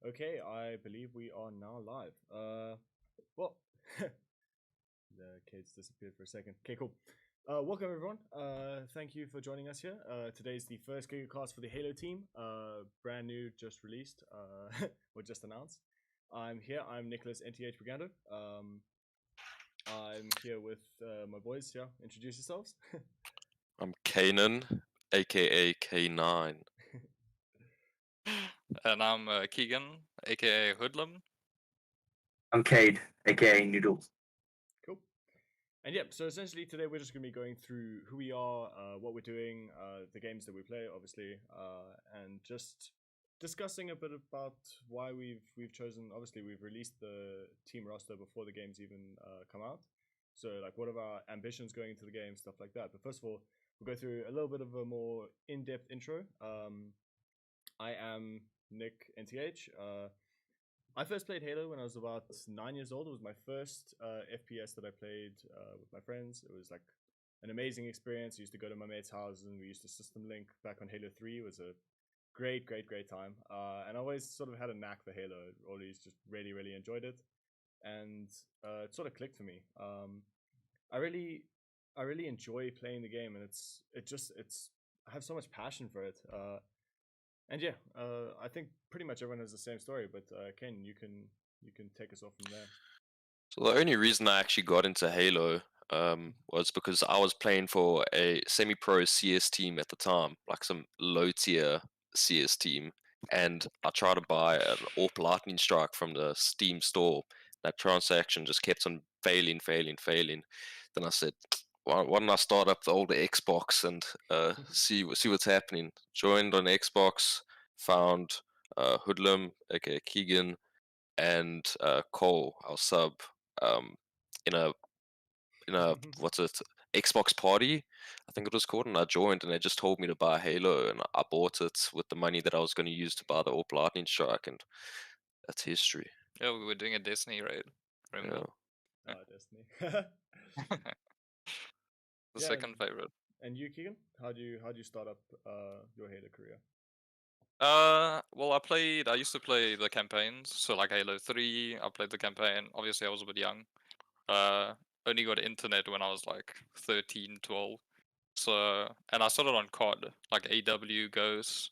Okay, I believe we are now live. Well, the kids disappeared for a second. Okay, cool. Welcome everyone. Thank you for joining us here. Today's the first GigaCast for the Halo team. Brand new, just released, or just announced. I'm here. I'm Nicholas NTH Brigando. I'm here with my boys. Yeah, introduce yourselves. I'm Canaan, aka K9. And I'm Kegan, aka Hoodlum. I'm Cade, aka Noodles. Cool. And yeah, so essentially today we're just going to be going through who we are, what we're doing, the games that we play, obviously, and just discussing a bit about why we've chosen. Obviously, we've released the team roster before the games even come out. So, like, what are our ambitions going into the game, stuff like that. But first of all, we'll go through a little bit of a more in-depth intro. I am Nick NTH. I first played Halo when I was about 9 years old. It was my first FPS that I played with my friends. It was like an amazing experience. I used to go to my mates' houses and we used to system link back on Halo 3. It was a great time. And I always sort of had a knack for Halo. I always just really enjoyed it. And it sort of clicked for me. I really enjoy playing the game, and it's I have so much passion for it. And yeah, I think pretty much everyone has the same story. But Ken, you can take us off from there. So the only reason I actually got into Halo was because I was playing for a semi-pro CS team at the time, like some low-tier CS team, and I tried to buy an AWP Lightning Strike from the Steam store. That transaction just kept on failing. Then I said, why don't I start up the older Xbox and see what's happening? Joined on Xbox, found Hoodlum, aka Kegan, and Cole, our sub, in a what's it, Xbox party, I think it was called, and I joined, and they just told me to buy Halo, and I bought it with the money that I was going to use to buy the AWP Lightning Strike, and that's history. Yeah, we were doing a Destiny raid. Remember? Destiny. The second favorite. And you, Kegan, how do you start up your Halo career? Well, I used to play the campaigns, so like Halo 3, I played the campaign. Obviously, I was a bit young. Only got internet when I was like 13, 12. So, and I started on COD, like AW, Ghost.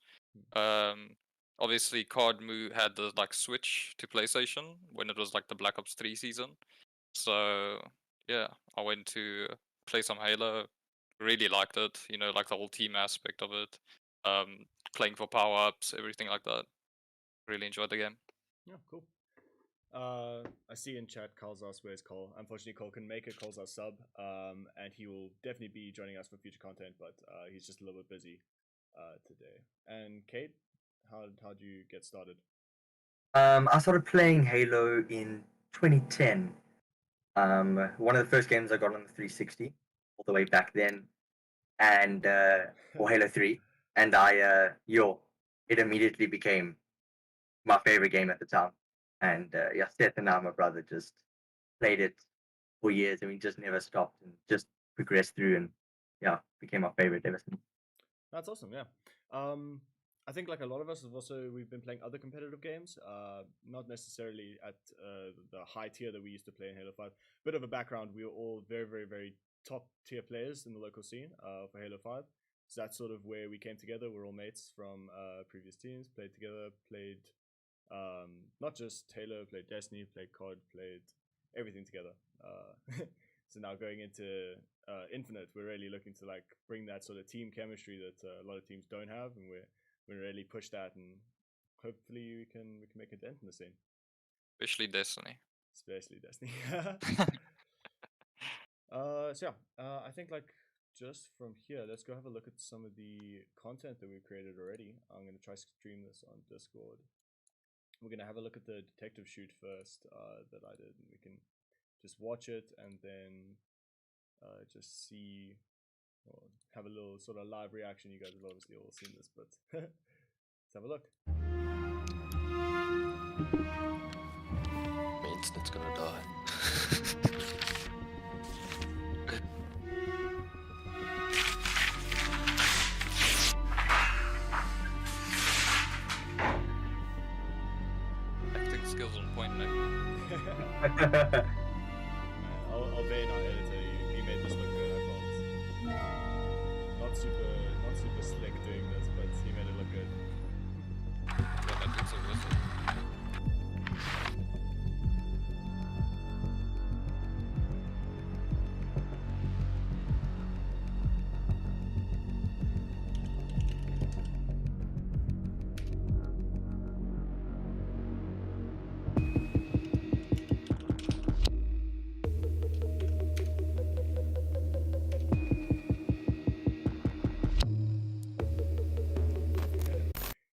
Obviously, COD had the like switch to PlayStation when it was like the Black Ops 3 season. So, yeah, I went to play some Halo. Really liked it, like the whole team aspect of it. Playing for power-ups, everything like that. Really enjoyed the game. Yeah, cool. I see in chat Carl's asked where's Cole. Unfortunately, Cole can make it. Cole's our sub, and he will definitely be joining us for future content, but he's just a little bit busy today. And Cade, how do you get started? I started playing Halo in 2010. One of the first games I got on the 360, all the way back then, and or Halo 3, and it immediately became my favorite game at the time. And Seth and I, my brother, just played it for years, and we just never stopped and just progressed through, and became my favorite ever since. That's awesome. Yeah. I think like a lot of us we've been playing other competitive games, not necessarily at the high tier that we used to play in Halo 5. Bit of a background: we were all very top tier players in the local scene for Halo 5. So that's sort of where we came together. We're all mates from previous teams, played together, played not just Halo, played Destiny, played COD, played everything together. So now going into Infinite, we're really looking to like bring that sort of team chemistry that a lot of teams don't have, and we're really push that, and hopefully we can make a dent in the scene. Especially Destiny. So yeah, I think like just from here, let's go have a look at some of the content that we've created already. I'm gonna try stream this on Discord. We're gonna have a look at the detective shoot first that I did, and we can just watch it and then just see or have a little sort of live reaction. You guys have obviously all seen this, but let's have a look. My internet's gonna die. Albane, our editor, he made this look good. I felt not super slick doing this, but he made it look good. Yeah, that looks so worth it.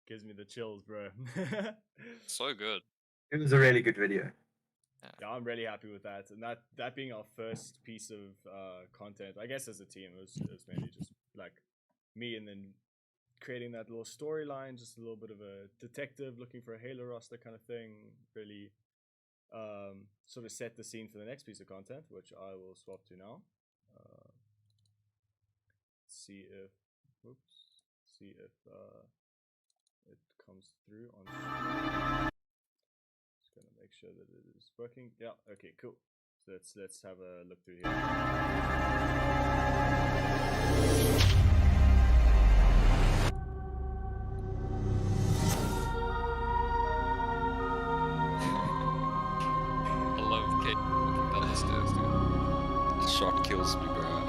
Gives me the chills, bro. So good. It was a really good video. Yeah, I'm really happy with that, and that being our first piece of content, I guess as a team, it was mainly just like me, and then creating that little storyline, just a little bit of a detective looking for a Halo roster kind of thing. Really, sort of set the scene for the next piece of content, which I will swap to now. See if it comes through on. Just gonna make sure that it is working. Yeah. Okay. Cool. So let's have a look through here. I love Cade walking down the stairs, dude. Shot kills me, bro.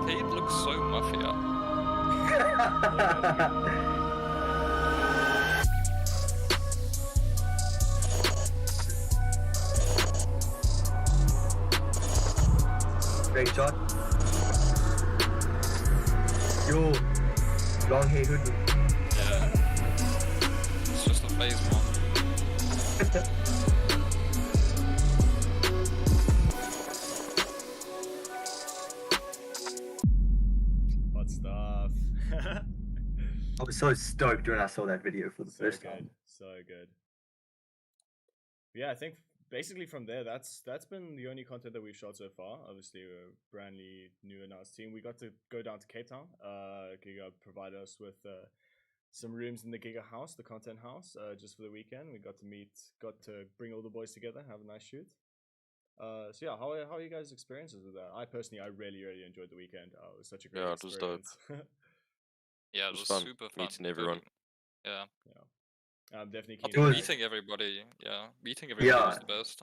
Cade looks so mafia. Great shot. Yo, long hair Hoodlum. Yeah. It's just a phase, man. Hot stuff. I was so stoked when I saw that video for the So first good, time. so good. Yeah, I think basically from there, that's been the only content that we've shot so far. Obviously, we're a brand new announced team. We got to go down to Cape Town. Giga provided us with some rooms in the Giga house, the content house, just for the weekend. We got to bring all the boys together, have a nice shoot. So yeah, how are you guys' experiences with that? I really enjoyed the weekend. It was such a great Yeah, it was dope. experience. Yeah, it was was fun super fun. meeting everyone. Yeah. I'm definitely I keen. think was- meeting everybody, meeting everybody was the best.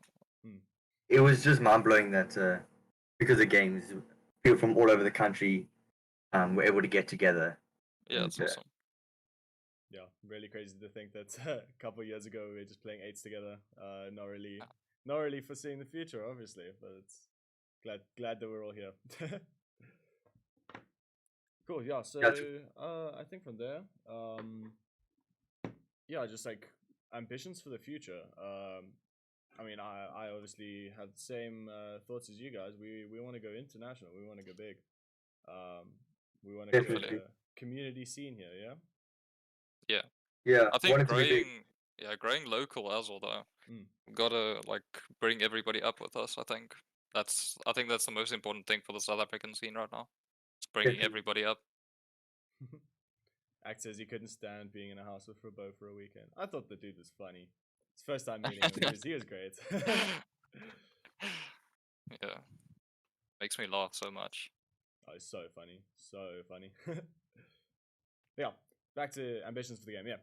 It was just mind blowing that because of games, people from all over the country were able to get together. Yeah, it's And, awesome. Yeah, really crazy to think that a couple of years ago we were just playing eights together. Not really foreseeing the future, obviously, but it's glad that we're all here. Cool. Yeah. So I think from there, yeah, just like ambitions for the future. I mean, I obviously have the same thoughts as you guys. We want to go international. We want to go big. We want to create Definitely. a community scene here. Yeah. yeah, I think wanted to be big. growing local as well though. Mm. Gotta like bring everybody up with us. I think that's the most important thing for the South African scene right now. It's bringing Definitely. everybody up. Act says he couldn't stand being in a house with Robo for a weekend. I thought the dude was funny. It's first time meeting him. He was great. Yeah, makes me laugh so much. Oh, it's so funny. So funny. Yeah, back to ambitions for the game. Yeah.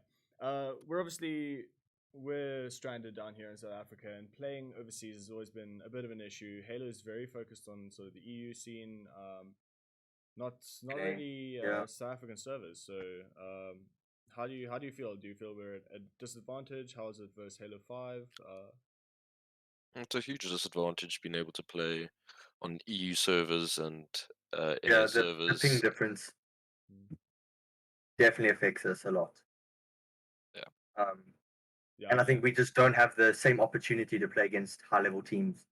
We're stranded down here in South Africa, and playing overseas has always been a bit of an issue. Halo is very focused on sort of the EU scene, not Okay, really yeah. South African servers. So, how do you feel? Do you feel we're at a disadvantage? How is it versus Halo 5? It's a huge disadvantage being able to play on EU servers and NA Yeah, the servers. ping difference Mm. definitely affects us a lot. Yeah. Yeah, And I think we just don't have the same opportunity to play against high level teams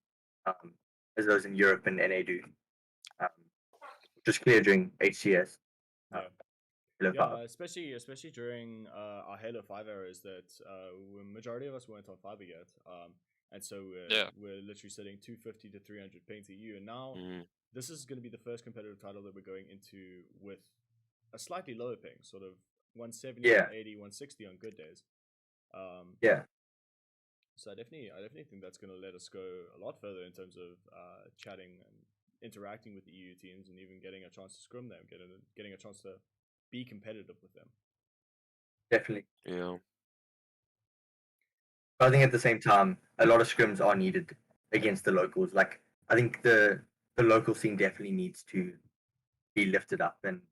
as those in Europe and NA do. Just clear during HCS. Yeah. Halo Yeah, 5. especially during our Halo 5 era, is that majority of us weren't on fiber yet, and so we're literally sitting 250 to 300 ping to EU, and now this is going to be the first competitive title that we're going into with a slightly lower ping, sort of 170, Yeah. 180, 160 on good days. Yeah. So I definitely think that's going to let us go a lot further in terms of chatting and interacting with the EU teams, and even getting a chance to scrim them, getting a chance to be competitive with them. Definitely. Yeah. I think at the same time, a lot of scrims are needed against the locals. Like, I think the local scene definitely needs to be lifted up, and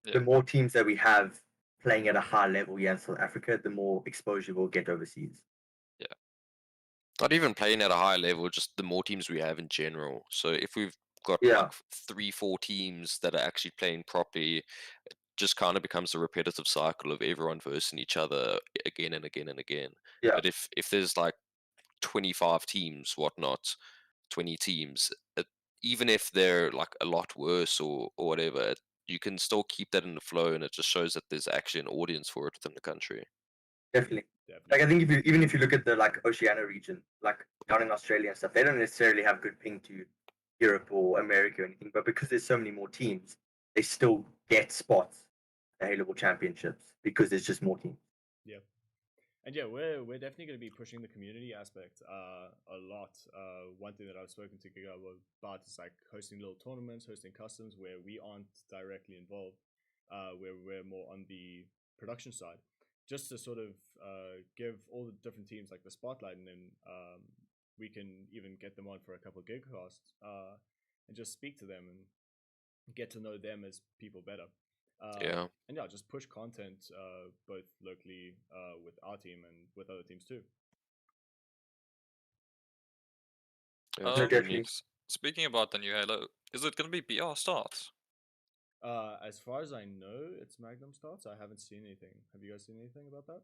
Yeah. the more teams that we have playing at a high level here in South Africa, the more exposure we'll get overseas. Not even playing at a high level, just the more teams we have in general. So if we've got Yeah. like 3-4 teams that are actually playing properly, it just kind of becomes a repetitive cycle of everyone versing each other again and again and again. Yeah. But if there's like 25 teams, whatnot, 20 teams, even if they're like a lot worse or whatever, you can still keep that in the flow, and it just shows that there's actually an audience for it within the country. Definitely. Definitely. Like, I think if you look at the like Oceania region, like down in Australia and stuff, they don't necessarily have good ping to Europe or America or anything, but because there's so many more teams, they still get spots at Halo World Championships because there's just more teams. Yeah. And yeah, we're definitely going to be pushing the community aspect a lot. One thing that I've spoken to GigaHub about is like hosting little tournaments, hosting customs where we aren't directly involved, where we're more on the production side, just to sort of give all the different teams like the spotlight, and then we can even get them on for a couple of GigaCasts and just speak to them and get to know them as people better. Yeah. And yeah, just push content both locally with our team and with other teams too. Yeah, it's No, really definitely. neat. Speaking about the new Halo, is it going to be BR starts? As far as I know, it's Magnum starts. I haven't seen anything. Have you guys seen anything about that?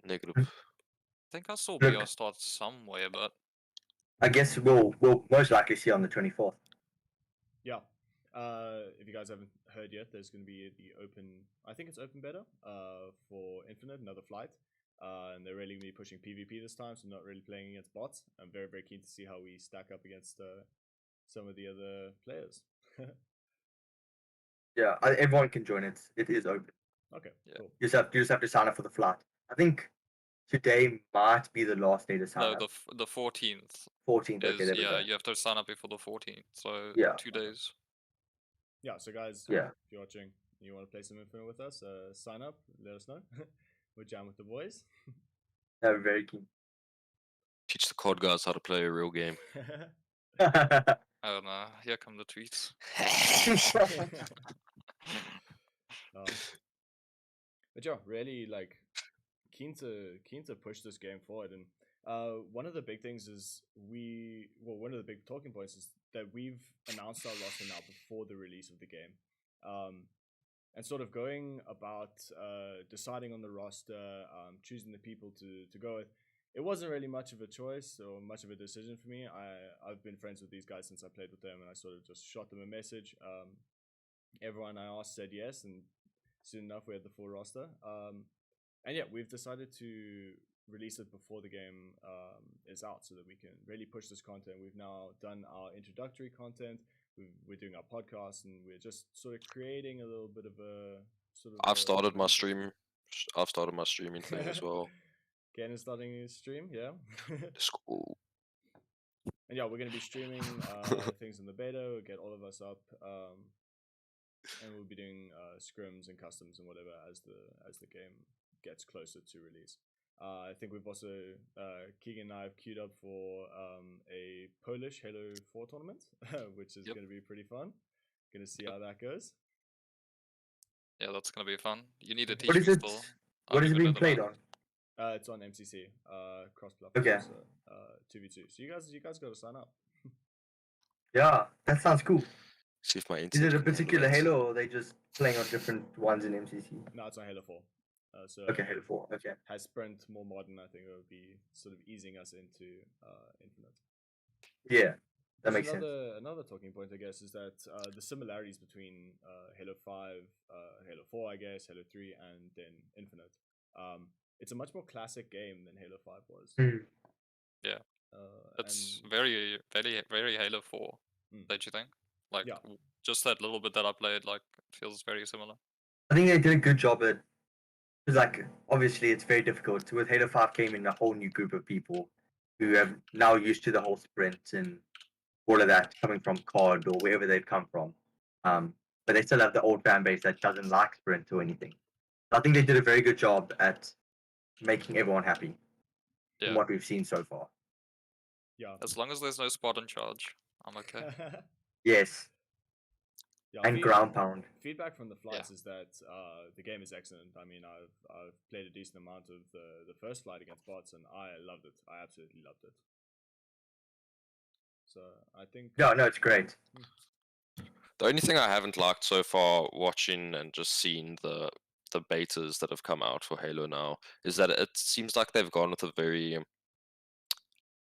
Negative. I think I saw Look. BR starts somewhere, but I guess we'll most likely see on the 24th. Yeah. If you guys haven't heard yet, there's going to be the open. I think it's open beta for Infinite, another flight. And they're really going to be pushing PvP this time, so not really playing against bots. I'm very, very keen to see how we stack up against some of the other players. Yeah, everyone can join it. It is open. Okay, Yeah. cool. You just have to sign up for the flight. I think today might be the last day to sign no, up. the 14th 14th. Okay, is there we go. you have to sign up before the 14th, so Yeah. 2 days. Yeah, so guys, Yeah. if you're watching and you want to play some Infinite with us, sign up, let us know. We'll jam with the boys. No, very keen. Teach the COD guys how to play a real game. I don't know. Here come the tweets. But yeah, really like keen to push this game forward. And one of the big things is one of the big talking points is that we've announced our roster now before the release of the game, and sort of going about deciding on the roster, choosing the people to go with. It wasn't really much of a choice or much of a decision for me. I've been friends with these guys since I played with them, and I sort of just shot them a message. Everyone I asked said yes, and soon enough we had the full roster. And yeah, we've decided to release it before the game is out, so that we can really push this content. We've now done our introductory content. We're doing our podcast, and we're just sort of creating a little bit of a sort of. I've started my stream. I've started my streaming thing as well. Ken is starting his stream, yeah. School. And yeah, we're gonna be streaming things in the beta. We'll get all of us up, and we'll be doing scrims and customs and whatever as the game gets closer to release. I think we've also Kegan and I have queued up for a Polish Halo 4 tournament, which is going to be pretty fun. Going to see how that goes. Yeah, that's gonna be fun. You need to teach What is me it? still. What is it being played on? It's on MCC, cross-platform, Okay. so 2v2. So you guys got to sign up. Yeah, that sounds cool. See if my Is internet it a can handle particular that. Halo, or are they just playing on different ones in MCC? No, it's on Halo 4. So Okay, Halo 4. Okay. has Sprint more modern, I think it would be sort of easing us into Infinite. Yeah, that Which makes sense. Another talking point, I guess, is that the similarities between Halo 5, Halo 4, I guess, Halo 3, and then Infinite. It's a much more classic game than Halo 5 was. Mm. Yeah. It's and very, very, very Halo 4, don't you think? Like, Yeah. just that little bit that I played, like, feels very similar. I think they did a good job at Because like obviously it's very difficult. With Halo 5 came in a whole new group of people who have now used to the whole sprint and all of that coming from COD or wherever they've come from. But they still have the old fan base that doesn't like sprint or anything. I think they did a very good job at making everyone happy from Yeah. what we've seen so far. Yeah. As long as there's no spot in charge, I'm okay. Yes, Yeah, and ground pound. feedback from the flights is that the game is excellent. I mean, I've played a decent amount of the first flight against bots, and I loved it. I absolutely loved it. So I think Yeah, no, it's great. The only thing I haven't liked so far, watching and just seeing the betas that have come out for Halo now, is that it seems like they've gone with a very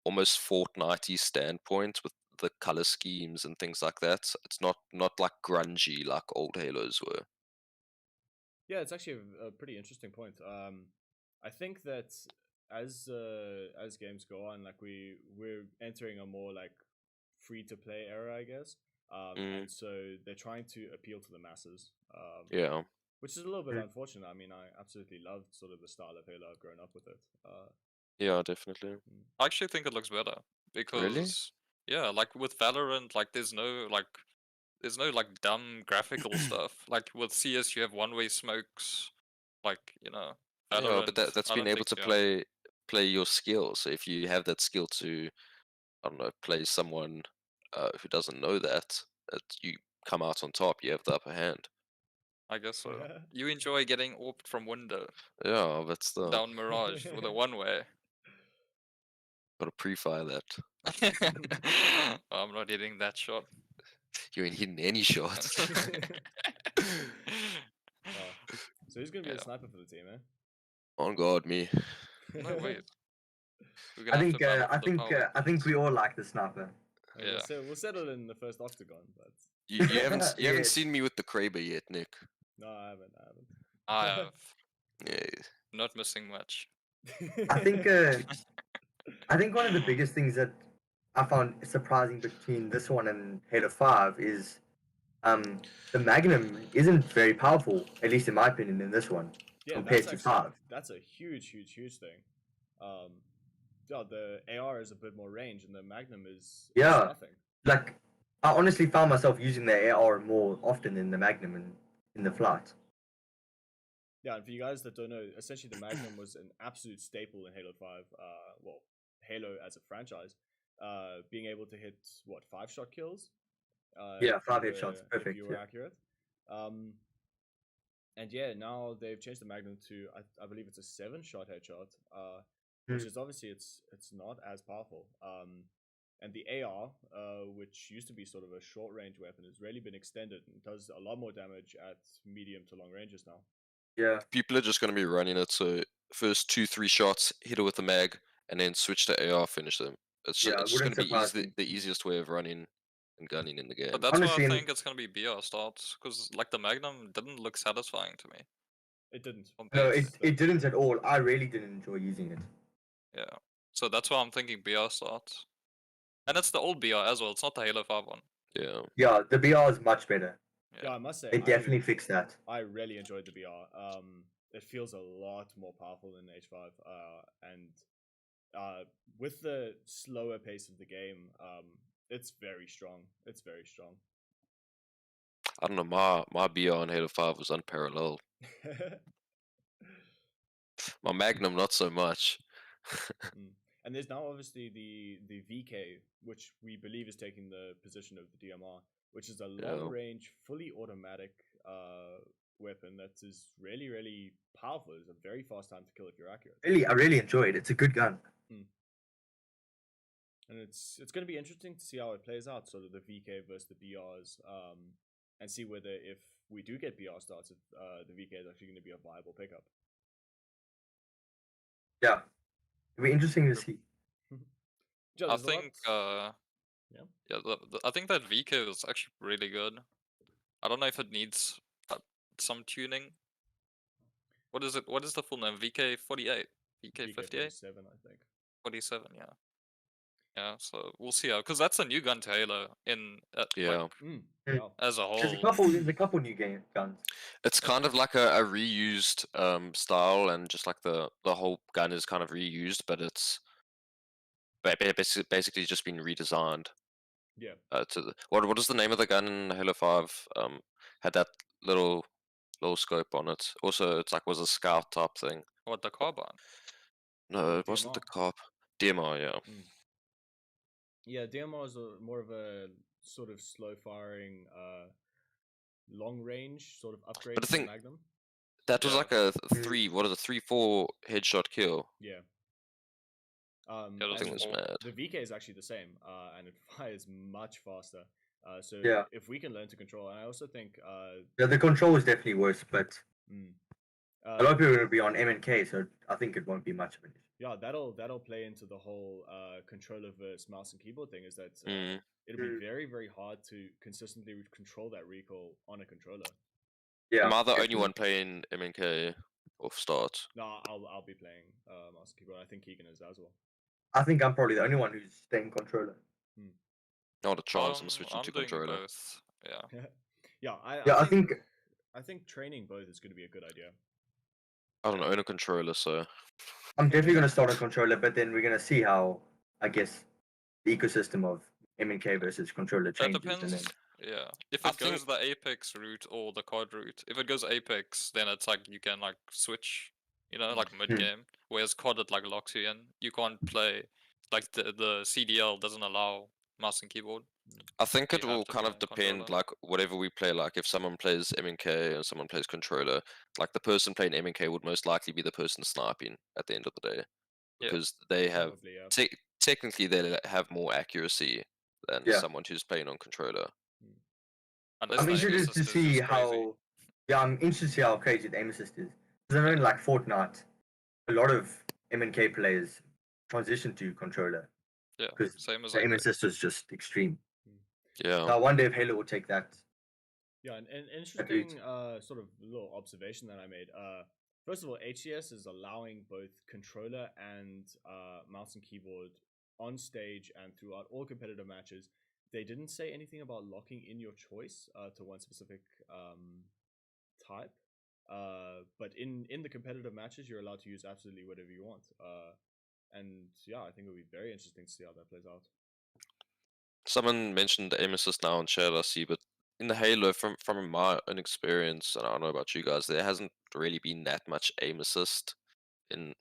almost Fortnite-y standpoint with the color schemes and things like that. It's not like grungy like old Halos were. yeah, it's actually a pretty interesting point. I think that as games go on, like we're entering a more like free to play era, I guess. And so they're trying to appeal to the masses. Yeah. Which is a little bit unfortunate. I mean, I absolutely loved sort of the style of Halo. I've grown up with it. Yeah, definitely. I actually think it looks better because yeah, like with Valorant, like there's no like dumb graphical stuff. Like with CS, you have one-way smokes. Like Yeah, Valorant. but that's I being don't able to think so. play your skill. So if you have that skill to, I don't know, play someone who doesn't know that, you come out on top. You have the upper hand. I guess so. You enjoy getting orbed from window Yeah, but still, down Mirage with a one-way. gotta pre-fire that. I'm not hitting that shot. You ain't hitting any shots. So who's gonna be the Yeah. sniper for the team, eh? On guard, me. No, wait. We're I gonna have think to battle I for the think power I think weapons. we all like the sniper. Yeah. We'll settle in the first octagon, but You haven't Yes. seen me with the Kraber yet, Nick. no, I haven't. I have Yeah. not missing much. I think I think one of the biggest things that I found surprising between this one and Halo 5 is the Magnum isn't very powerful, at least in my opinion, in this one, yeah, compared that's to actually 5. that's a huge thing. Yeah, the AR is a bit more range, and the Magnum is Yeah. nothing. Like, I honestly found myself using the AR more often than the Magnum in the flight. Yeah, and for you guys that don't know, essentially the Magnum was an absolute staple in Halo 5. Well, Halo as a franchise, being able to hit 5-shot kills. Yeah, if 5 you headshots, if perfect. you were Yeah. accurate. And yeah, now they've changed the Magnum to I believe it's a 7-shot headshot, which is obviously it's not as powerful. And the AR, which used to be sort of a short range weapon, has really been extended and does a lot more damage at medium to long ranges now. Yeah. People are just gonna be running it. So first 2-3 shots, hit it with the mag, and then switch to AR, finish them. It's Yeah, it just wouldn't gonna be surprise me. the easiest way of running and gunning in the game. But that's why Honestly, I in- think it's gonna be BR starts, because like the Magnum didn't look satisfying to me. It didn't. No, compared to- it didn't at all. I really didn't enjoy using it. Yeah. So that's why I'm thinking BR starts. And it's the old BR as well, it's not the Halo 5 one. Yeah. Yeah, the BR is much better. Yeah, I must say, They definitely fixed that. I really enjoyed the BR. It feels a lot more powerful than H5. And with the slower pace of the game, it's very strong. It's very strong. I don't know. My BR on Halo 5 was unparalleled. My Magnum, not so much. And there's now obviously the VK, which we believe is taking the position of the DMR, which is a long range, fully automatic weapon that is really, really powerful. It's a very fast time to kill if you're accurate. I really enjoyed it. It's a good gun. And it's going to be interesting to see how it plays out, sort of the VK versus the BRs, and see whether if we do get BR starts, if the VK is actually going to be a viable pickup. Yeah. It'll be interesting to see. Joe, I there's a lot- think I think that VK is actually really good. I don't know if it needs some tuning. What is it? What is the full name? VK 48? VK 58? 47, I think. 47, yeah. Yeah, so we'll see how, because that's a new gun to Halo in Yeah. like, Yeah. as a There's a whole. couple. There's a couple new guns. It's kind of like a reused style, and just like the whole gun is kind of reused, but it's basically just been redesigned. Yeah. To the, what is the name of the gun in Halo 5? Had that little scope on it. Also, it's like was a scout type thing. What, the carbine? No, The it wasn't the DMR. cop. DMR, yeah. Yeah, DMR is more of a sort of slow firing, long range sort of upgrade But I to the think Magnum. that was Yeah. like a three. What is it? 3-4 headshot kill. Yeah. Yeah, I that's think it was full. mad. The VK is actually the same, and it fires much faster. So Yeah. if we can learn to control, and I also think, Yeah, the control is definitely worse, but mm, a lot of people are going to be on MNK, so I think it won't be much of an issue. yeah, that'll play into the whole controller versus mouse and keyboard thing. Is that Mm. it'll be very very hard to consistently control that recoil on a controller. Yeah. Am I the only definitely. one playing MNK off start? No, I'll be playing mouse and keyboard. I think Kegan is as well. I think I'm probably the only one who's staying controller. Not a chance. I'm switching I'm to doing controller. both. Yeah. Yeah, Yeah, I think I think training both is going to be a good idea. I don't own a controller, so I'm definitely going to start on controller, but then we're going to see how, I guess, the ecosystem of MNK versus controller That changes. depends. And then, Yeah. If I it goes think- the Apex route or the COD route, if it goes Apex, then it's like you can like switch, like mid game. Whereas COD it like locks you in. You can't play like the CDL doesn't allow mouse and keyboard. I think it You have will to kind be of on depend, controller. like whatever we play. Like if someone plays MNK and someone plays controller, like the person playing MNK would most likely be the person sniping at the end of the day, Yeah. because they have Probably, yeah. technically they have more accuracy than Yeah. someone who's playing on controller. Unless I'm the aim interested assist to is see just crazy. how. Yeah, I'm interested to see how crazy the aim assist is. Because I know in like Fortnite, a lot of MNK players transition to controller Yeah. because Same as the aim Apex. assist is just extreme. Yeah. So I wonder if Halo will take that. Yeah, an interesting sort of little observation that I made. First of all, HCS is allowing both controller and mouse and keyboard on stage and throughout all competitive matches. They didn't say anything about locking in your choice to one specific type. But in the competitive matches, you're allowed to use absolutely whatever you want. And yeah, I think it'll be very interesting to see how that plays out. Someone mentioned aim assist now in chat, I see, but in the Halo, from my own experience, and I don't know about you guys, there hasn't really been that much aim assist in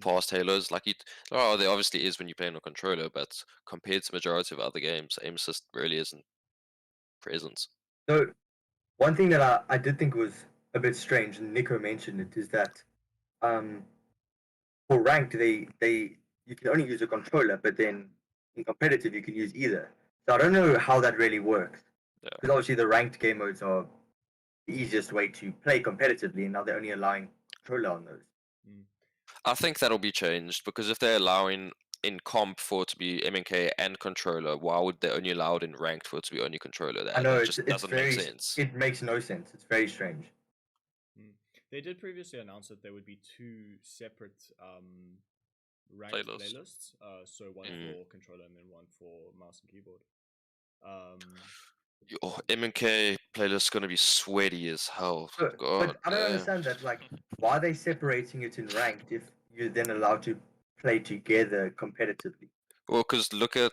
past Halos. Like there obviously is when you're playing on a controller, but compared to majority of other games, aim assist really isn't present. So one thing that I did think was a bit strange, and Nico mentioned it, is that for ranked they you can only use a controller, but then in competitive you can use either. So I don't know how that really works. Yeah. Because obviously the ranked game modes are the easiest way to play competitively, and now they're only allowing controller on those. I think that'll be changed, because if they're allowing in comp for it to be MNK and controller, why would they only allow it in ranked for it to be only controller? I know That it's just doesn't very make sense. it makes no sense. It's very strange. They did previously announce that there would be two separate ranked playlists. So one for controller and then one for mouse and keyboard. Your MNK playlist is gonna be sweaty as hell. But I don't understand that. Like, why are they separating it in ranked if you're then allowed to play together competitively? Well, because look at,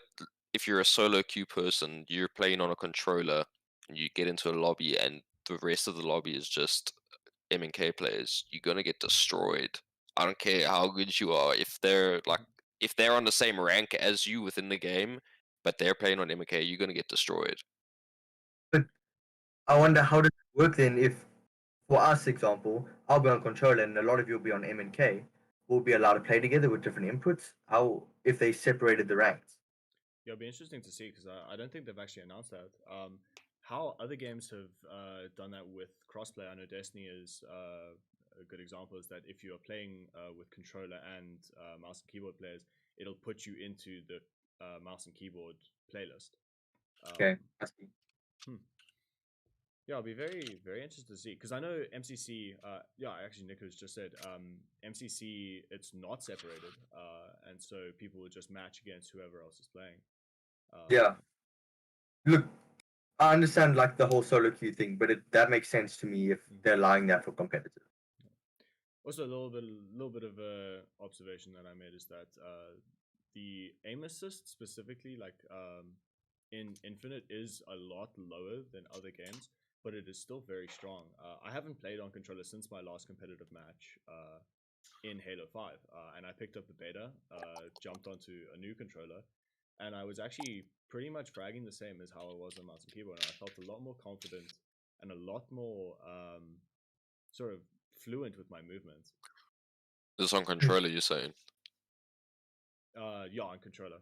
if you're a solo queue person, you're playing on a controller, and you get into a lobby, and the rest of the lobby is just MNK players. You're gonna get destroyed. I don't care how good you are. If they're on the same rank as you within the game, but they're playing on MNK, you're gonna get destroyed. But I wonder how does it work then if, for us example, I'll be on controller and a lot of you will be on MNK. We'll be allowed to play together with different inputs. How if they separated the ranks? Yeah, it'll be interesting to see, because I don't think they've actually announced that. How other games have done that with crossplay, I know Destiny is a good example, is that if you are playing with controller and mouse and keyboard players, it'll put you into the mouse and keyboard playlist. Okay, I see. Yeah, I'll be very, very interested to see because I know MCC. Yeah, actually, Nico's just said MCC. It's not separated, and so people would just match against whoever else is playing. Yeah. Look, I understand like the whole solo queue thing, but that makes sense to me if they're allowing that for competitive. Also, a little bit of a observation that I made is that the aim assist specifically, like in Infinite, is a lot lower than other games, but it is still very strong. I haven't played on controller since my last competitive match in Halo 5, and I picked up the beta, jumped onto a new controller, and I was actually pretty much fragging the same as how I was on mouse and keyboard, and I felt a lot more confident and a lot more sort of fluent with my movements. This on controller, you're saying? Yeah, on controller.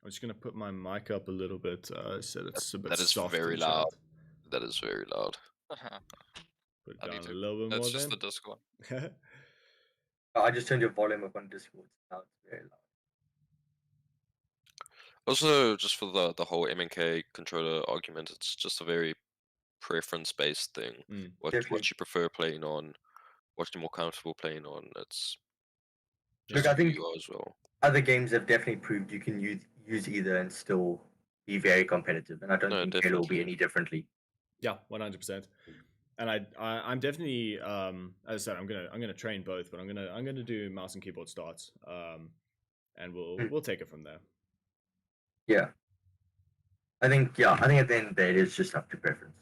I'm just gonna put my mic up a little bit so it's a bit That is soft very in chat. loud. That is very loud. Put it I need down a to. little bit more That's just then. the Discord. I just turned your volume up on Discord. Now it's very loud. Also, just for the whole MNK controller argument, it's just a very preference-based thing. What Definitely. you prefer playing on, what you're more comfortable playing on. It's Look, just I who think you are as well. other games have definitely proved you can use either and still be very competitive, and I don't No, think Halo will be definitely. any differently. Yeah, 100%. And I'm definitely as I said, I'm gonna train both, but I'm gonna do mouse and keyboard starts, and we'll take it from there. Yeah. I think at the end of the day, it's just up to preference.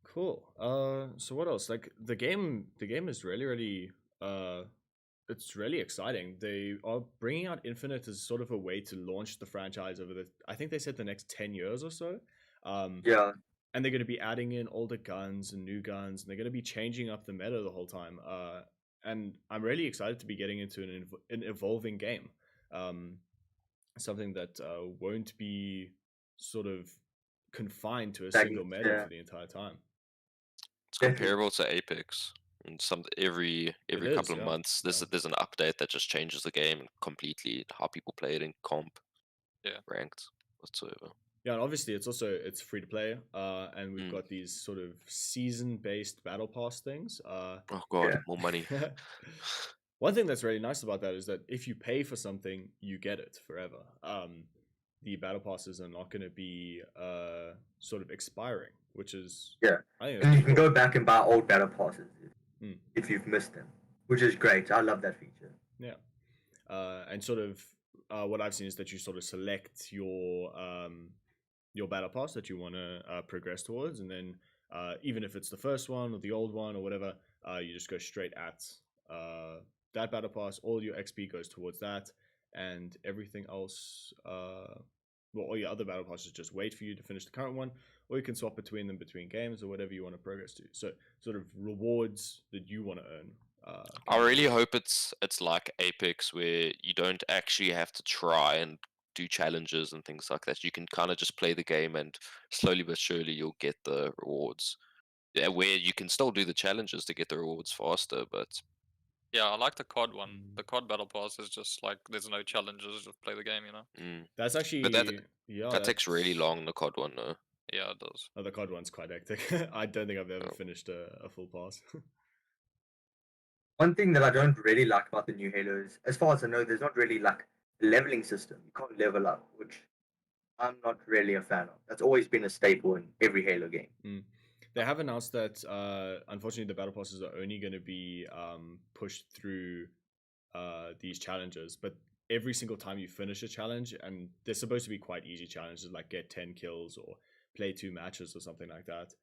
Cool. So what else? Like the game is really it's really exciting. They are bringing out Infinite as sort of a way to launch the franchise over I think they said the next 10 years or so. Yeah. And they're going to be adding in older guns and new guns, and they're going to be changing up the meta the whole time. And I'm really excited to be getting into an evolving game. Something that won't be sort of confined to a single meta for the entire time. It's comparable to Apex. And every couple of months, there's an update that just changes the game completely, how people play it in comp, ranked, whatsoever. Yeah, and obviously it's free to play, and we've got these sort of season-based battle pass things. Oh god, more money. One thing that's really nice about that is that if you pay for something, you get it forever. The battle passes are not going to be sort of expiring, which is I think and you can go back and buy old battle passes if you've missed them, which is great. I love that feature. Yeah, and sort of what I've seen is that you sort of select your battle pass that you want to progress towards, and then even if it's the first one or the old one or whatever, you just go straight at that battle pass. All your XP goes towards that, and everything else, all your other battle passes just wait for you to finish the current one, or you can swap between them between games or whatever you want to progress to. So sort of rewards that you want to earn. I really hope it's like Apex, where you don't actually have to try and do challenges and things like that. You can kind of just play the game, and slowly but surely you'll get the rewards. Yeah, where you can still do the challenges to get the rewards faster, but yeah, I like the COD one. The COD battle pass is just like there's no challenges, just play the game, you know. That's actually that takes really long. The COD one, though. Yeah, it does. Oh, the COD one's quite hectic. I don't think I've ever finished a full pass. One thing that I don't really like about the new Halo is, as far as I know, there's not really like a leveling system. You can't level up, which I'm not really a fan of. That's always been a staple in every Halo game. They have announced that unfortunately the battle passes are only going to be pushed through these challenges, but every single time you finish a challenge, and they're supposed to be quite easy challenges like get 10 kills or play 2 matches or something like that.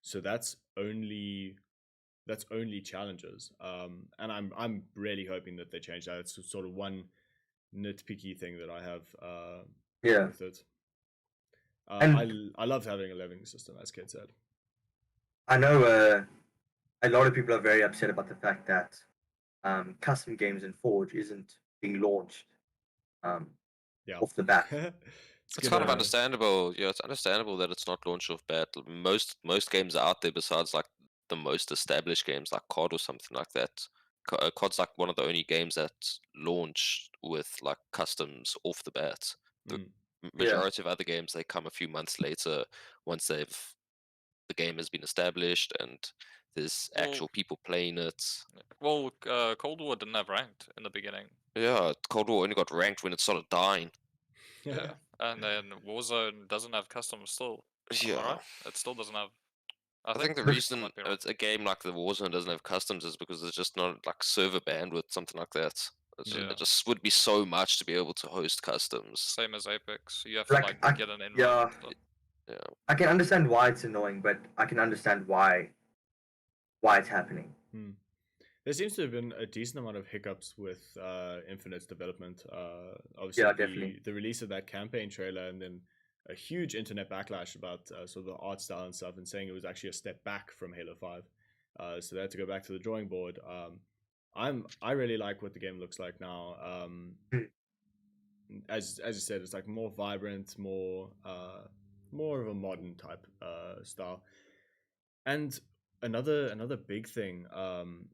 So that's only challenges, and I'm really hoping that they change that. It's sort of one nitpicky thing that I have with it. I loved having a leveling system, as Cade said. I know a lot of people are very upset about the fact that custom games in Forge isn't being launched off the bat. It's kind of understandable. Yeah, it's understandable that it's not launched off bat. Most games are out there besides like the most established games like COD or something like that. COD's like one of the only games that's launched with like customs off the bat. majority of other games, they come a few months later once the game has been established and there's actual people playing it. Well, Cold War didn't have ranked in the beginning. Yeah, Cold War only got ranked when it started dying. Yeah, and then Warzone doesn't have customs still. Am I Yeah. right? It still doesn't have. I think the I reason might be wrong. a game like the Warzone doesn't have customs is because there's just not like server bandwidth, something like that. Yeah. It just would be so much to be able to host customs. Same as Apex. You have Like, to get an invite. yeah. and stuff. Yeah. I can understand why it's annoying, but I can understand why it's happening. There seems to have been a decent amount of hiccups with Infinite's development. Obviously, Yeah, definitely. the release of that campaign trailer, and then a huge internet backlash about sort of the art style and stuff, and saying it was actually a step back from Halo 5. So they had to go back to the drawing board. I really like what the game looks like now. As you said, it's like more vibrant, more of a modern type style. And another big thing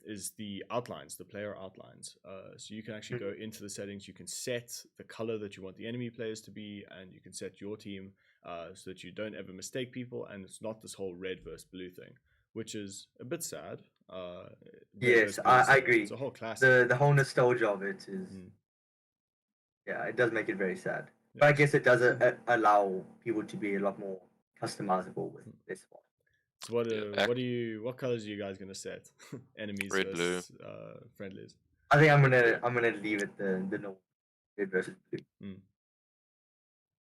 is the outlines, the player outlines. So you can actually go into the settings. You can set the color that you want the enemy players to be, and you can set your team so that you don't ever mistake people. And it's not this whole red versus blue thing, which is a bit sad. Yes, I agree. It's a whole classic. The whole nostalgia of it is, yeah, it does make it very sad. But I guess it does allow people to be a lot more customizable with this one. So what colors are you guys gonna set? Enemies Red, versus friendlies. I think I'm gonna leave it the normal red versus blue.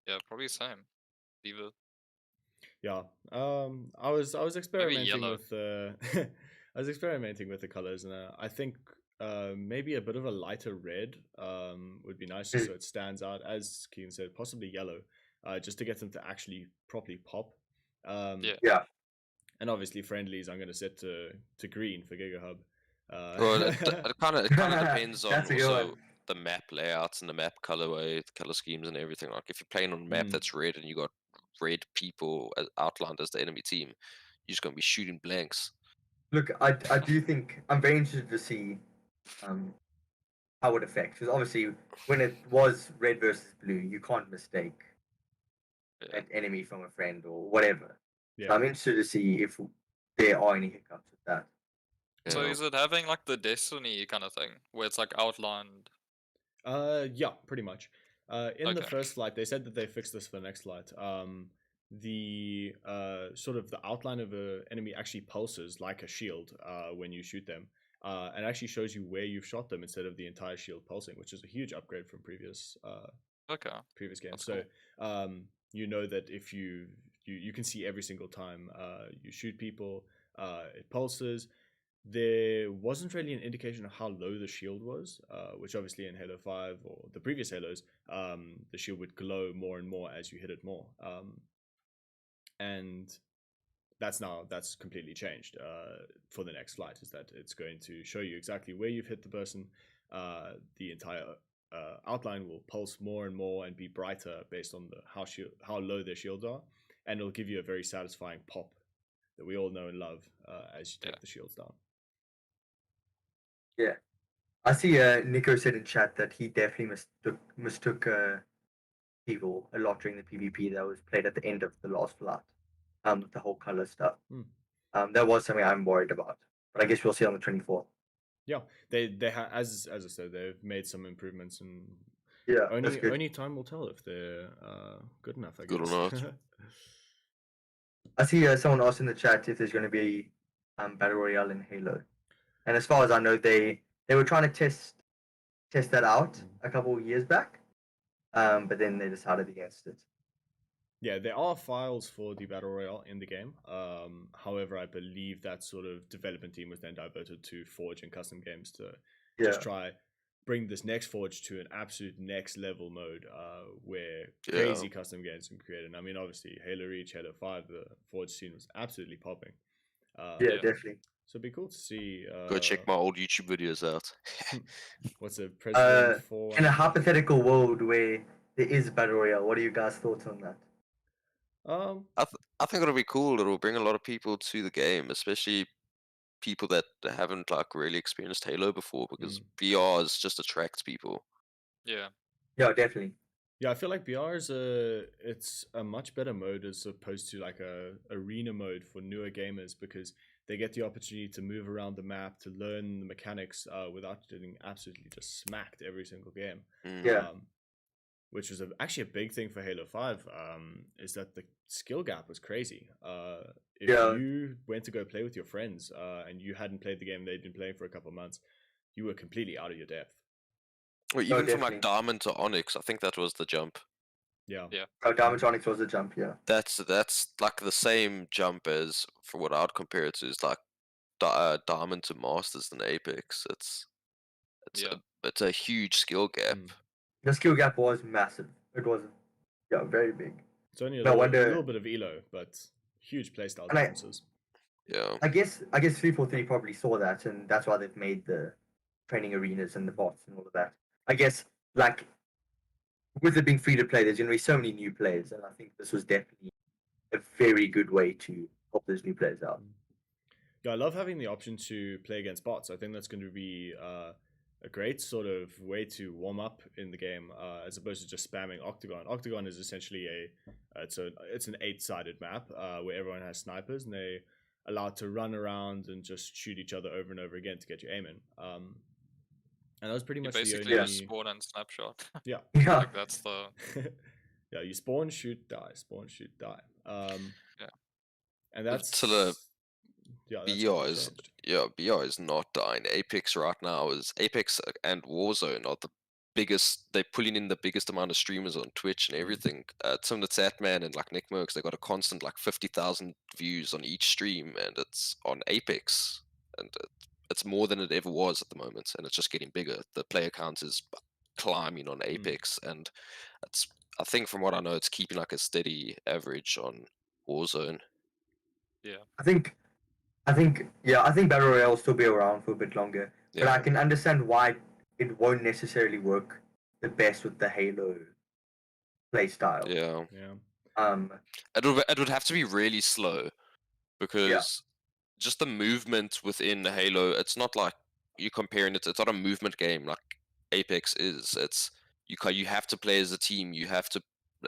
Yeah, probably same. Leave it. Yeah. I was experimenting yellow. with I was experimenting with the colors, and I think maybe a bit of a lighter red would be nice, just so it stands out. As Kegan said, possibly yellow, just to get them to actually properly pop. Yeah. And obviously friendlies, I'm going to set to green for GigaHub. Well, it kind of depends on That's a good also one. the map layouts and the map colorway, the color schemes and everything. Like if you're playing on a map that's red and you got red people outlined as the enemy team, you're just gonna be shooting blanks. Look, I do think I'm very interested to see how it affects, because obviously when it was red versus blue, you can't mistake an enemy from a friend or whatever. Yeah. So I'm interested to see if there are any hiccups with that. So is it having like the Destiny kind of thing, where it's like outlined? Yeah, pretty much. In the Okay. first flight, they said that they fixed this for the next flight. The sort of the outline of an enemy actually pulses like a shield when you shoot them, and actually shows you where you've shot them instead of the entire shield pulsing, which is a huge upgrade from previous games. That's So you know that if you can see every single time you shoot people, it pulses. There wasn't really an indication of how low the shield was, which obviously in Halo 5 or the previous Halos, the shield would glow more and more as you hit it more. And that's completely changed for the next flight, is that it's going to show you exactly where you've hit the person. The entire outline will pulse more and more and be brighter based on how low their shields are, and it'll give you a very satisfying pop that we all know and love as you take the shields down. Yeah, I see. Nico said in chat that he definitely mistook people a lot during the PvP that was played at the end of the last flight. The whole color stuff. That was something I'm worried about, but I guess we'll see on the 24th. Yeah, they as I said, they've made some improvements, and yeah, only time will tell if they're good enough. I guess. Good or not. I see someone asked in the chat if there's going to be Battle Royale in Halo. And as far as I know, they were trying to test that out a couple of years back, but then they decided against it. Yeah, there are files for the Battle Royale in the game. However, I believe that sort of development team was then diverted to Forge and custom games to just try bring this next Forge to an absolute next level mode where crazy custom games can be created. And I mean, obviously, Halo Reach, Halo 5, the Forge scene was absolutely popping. Definitely. So it'd be cool to see. Go check my old YouTube videos out. What's a President for? In a hypothetical world where there is Battle Royale, what are you guys' thoughts on that? I think it'll be cool. It'll bring a lot of people to the game, especially people that haven't like really experienced Halo before, because VR just attracts people. Yeah. Yeah, definitely. Yeah, I feel like BR is it's a much better mode as opposed to like a arena mode for newer gamers because they get the opportunity to move around the map to learn the mechanics without getting absolutely just smacked every single game. Yeah. Which was actually a big thing for Halo 5, is that the skill gap was crazy. If Yeah. you went to go play with your friends and you hadn't played the game they'd been playing for a couple of months, you were completely out of your depth. Or even from definitely. like Diamond to Onyx, I think that was the jump. Yeah. Yeah. Oh, Diamond to Onyx was a jump, yeah. That's like the same jump as, for what I'd compare it to, is like Diamond to Masters than Apex. Yeah. It's a huge skill gap. The skill gap was massive. It was, yeah, very big. It's only a No little, wonder- little bit of elo, but huge playstyle And I- differences. Yeah. I guess 343 probably saw that, and that's why they've made the training arenas and the bots and all of that. I guess, like, with it being free to play, there's going to be so many new players, and I think this was definitely a very good way to help those new players out. Yeah, I love having the option to play against bots. I think that's going to be a great sort of way to warm up in the game, as opposed to just spamming Octagon. Octagon is essentially it's an 8-sided map where everyone has snipers and they allowed to run around and just shoot each other over and over again to get your aim in. And that was pretty You much basically the just only. spawn and snapshot. Yeah. Yeah. Like that's the Yeah, you spawn, shoot, die, spawn, shoot, die. Yeah. And that's To the yeah, that's BR really is changed. BR is not dying. Apex right now is Apex and Warzone are the biggest. They're pulling in the biggest amount of streamers on Twitch and everything. Some of the Satman and like Nick Merckx, they got a constant like 50,000 views on each stream, and it's on Apex, and it's more than it ever was at the moment, and it's just getting bigger. The player count is climbing on Apex, and it's, I think from what I know, it's keeping like a steady average on Warzone. yeah. I think Battle Royale will still be around for a bit longer, but Yeah. I can understand why it won't necessarily work the best with the Halo play style. Yeah. Yeah. It would have to be really slow, because just the movement within Halo, it's not like you're comparing it. It's not a movement game like Apex is. It's you have to play as a team. You have to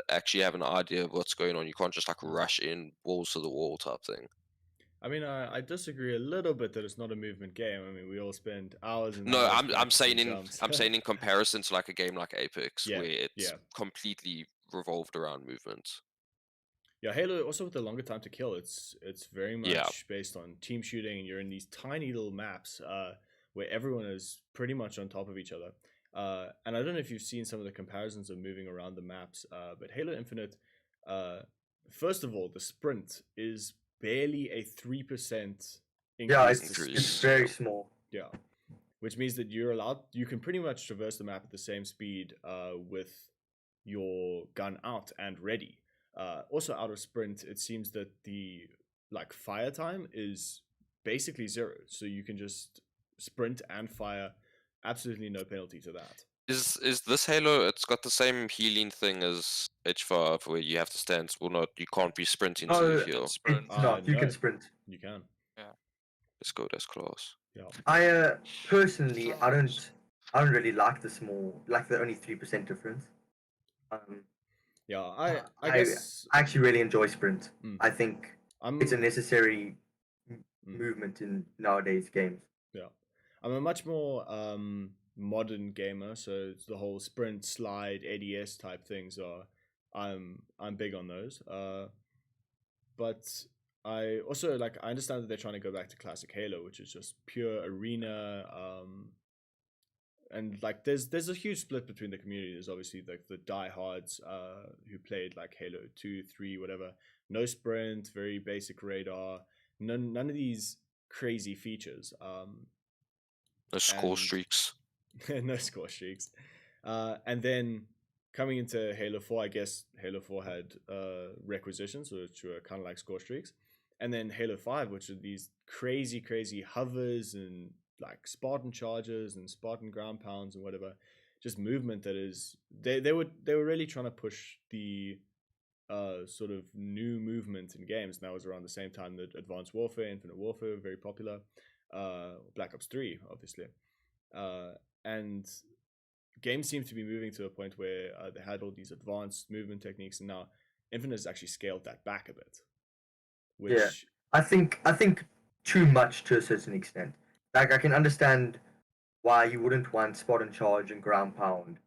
actually have an idea of what's going on. You can't just like rush in walls to the wall type thing. I mean, I disagree a little bit that it's not a movement game. I mean, we all spend hours and No, hours I'm saying practicing in jumps. I'm saying in comparison to like a game like Apex, Yeah, where it's yeah. completely revolved around movement. Yeah, Halo also with the longer time to kill, it's very much Yeah. based on team shooting. You're in these tiny little maps where everyone is pretty much on top of each other. And I don't know if you've seen some of the comparisons of moving around the maps, but Halo Infinite, first of all, the sprint is barely a 3% increase. Yeah, to it's speed. very small. Yeah, which means that you can pretty much traverse the map at the same speed with your gun out and ready. Also, out of sprint, it seems that the like fire time is basically 0, so you can just sprint and fire, absolutely no penalty to that. Is this Halo? It's got the same healing thing as H5, where you have to stand. Well, not you can't be sprinting to Oh, you You can heal. sprint. It's not. You no. can sprint. You can. Let's go. That's close. Yeah. I personally, I don't really like the only 3% difference. Yeah, I I guess I actually really enjoy sprint. Mm. I think I'm it's a necessary Mm. movement in nowadays games. I'm a much more modern gamer, so it's the whole sprint, slide, ADS type things are I'm big on those. But I also I understand that they're trying to go back to classic Halo, which is just pure arena. And like there's a huge split between the community. There's obviously like the diehards who played like Halo 2, 3, whatever. No sprint, very basic radar, none of these crazy features. No score And- streaks. No score streaks. And then coming into Halo 4, I guess Halo 4 had requisitions, which were kind of like score streaks. And then Halo 5, which are these crazy hovers and like Spartan charges and Spartan ground pounds and whatever. Just movement that is they were really trying to push the sort of new movement in games. And that was around the same time that Advanced Warfare, Infinite Warfare were very popular. Black Ops 3, obviously. And games seem to be moving to a point where they had all these advanced movement techniques, and now Infinite has actually scaled that back a bit. Which I think too much to a certain extent. Like I can understand why you wouldn't want spot and charge and ground pound.